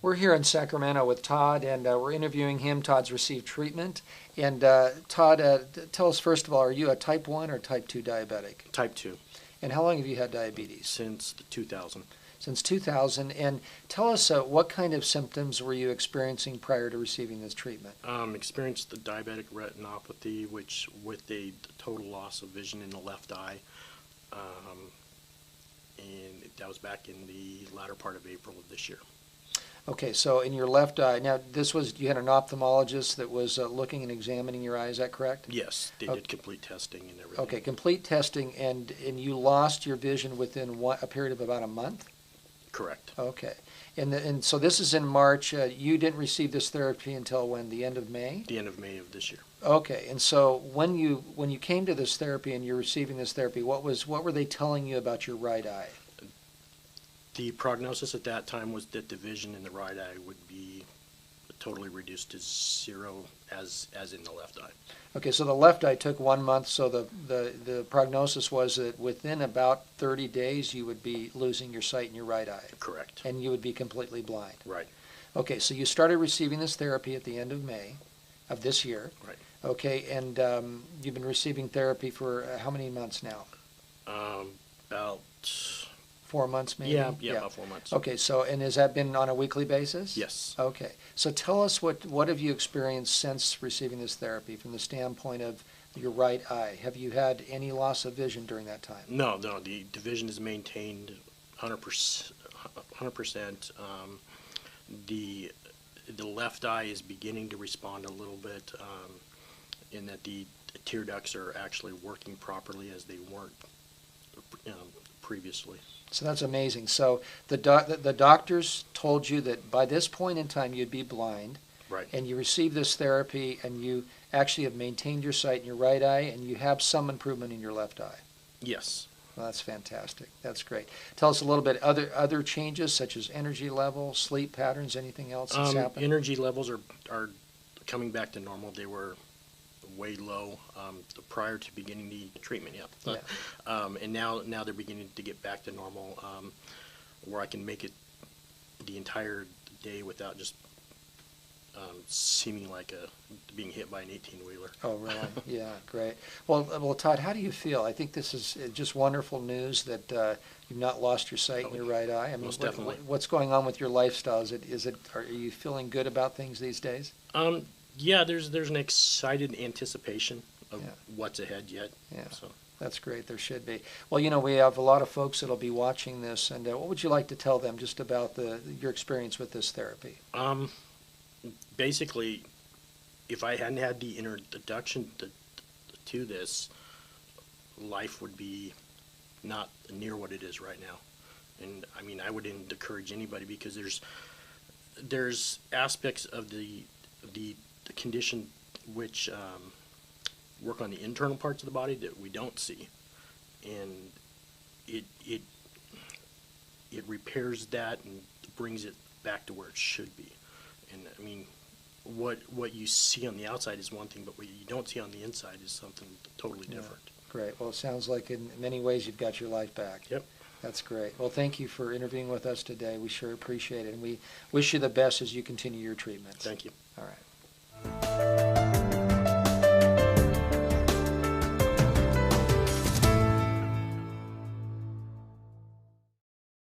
We're here in Sacramento with Todd, and we're interviewing him. Todd's received treatment. And Todd, tell us first of all, are you a type 1 or type 2 diabetic? Type 2. And how long have you had diabetes? Since 2000. Since 2000. And tell us what kind of symptoms were you experiencing prior to receiving this treatment? Experienced the diabetic retinopathy, which with a total loss of vision in the left eye. And that was back in the latter part of April of this year. Okay, so in your left eye, now you had an ophthalmologist that was looking and examining your eye, is that correct? Yes, they did complete testing and everything. Okay, complete testing, and you lost your vision within a period of about a month? Correct. Okay, and so this is in March. You didn't receive this therapy until when, the end of May? The end of May of this year. Okay, and so when you came to this therapy and you're receiving this therapy, what were they telling you about your right eye? The prognosis at that time was that the vision in the right eye would be totally reduced to zero as in the left eye. Okay, so the left eye took 1 month, so the prognosis was that within about 30 days you would be losing your sight in your right eye. Correct. And you would be completely blind. Right. Okay, so you started receiving this therapy at the end of May of this year. Right. Okay, and you've been receiving therapy for how many months now? About 4 months maybe? Yeah, about 4 months. Okay, so, and has that been on a weekly basis? Yes. Okay, so tell us what have you experienced since receiving this therapy from the standpoint of your right eye? Have you had any loss of vision during that time? No, the vision is maintained 100%. 100%. The left eye is beginning to respond a little bit in that the tear ducts are actually working properly as they weren't previously. So that's amazing. So the doctors told you that by this point in time you'd be blind. Right. And you received this therapy, and you actually have maintained your sight in your right eye, and you have some improvement in your left eye. Yes. Well, that's fantastic. That's great. Tell us a little bit other changes such as energy level, sleep patterns, anything else that's happened? Energy levels are coming back to normal. They were way low prior to beginning the treatment. Yeah. And now they're beginning to get back to normal, where I can make it the entire day without just seeming like being hit by an 18-wheeler. Oh, really? Yeah, great. Well, Todd, how do you feel? I think this is just wonderful news that you've not lost your sight in your right eye. I mean, most definitely. What's going on with your lifestyle? Are you feeling good about things these days? Yeah, there's an excited anticipation of Yeah. what's ahead yet. Yeah. So. That's great. There should be. Well, we have a lot of folks that'll be watching this, and what would you like to tell them just about your experience with this therapy? Basically, if I hadn't had the introduction to this, life would be not near what it is right now. And I mean, I wouldn't encourage anybody, because there's aspects of the condition which work on the internal parts of the body that we don't see, and it repairs that and brings it back to where it should be. And I mean, what you see on the outside is one thing, but what you don't see on the inside is something totally different. Yeah. Great. Well, it sounds like in many ways you've got your life back. Yep. That's great. Well, thank you for interviewing with us today. We sure appreciate it, and we wish you the best as you continue your treatments. Thank you. All right.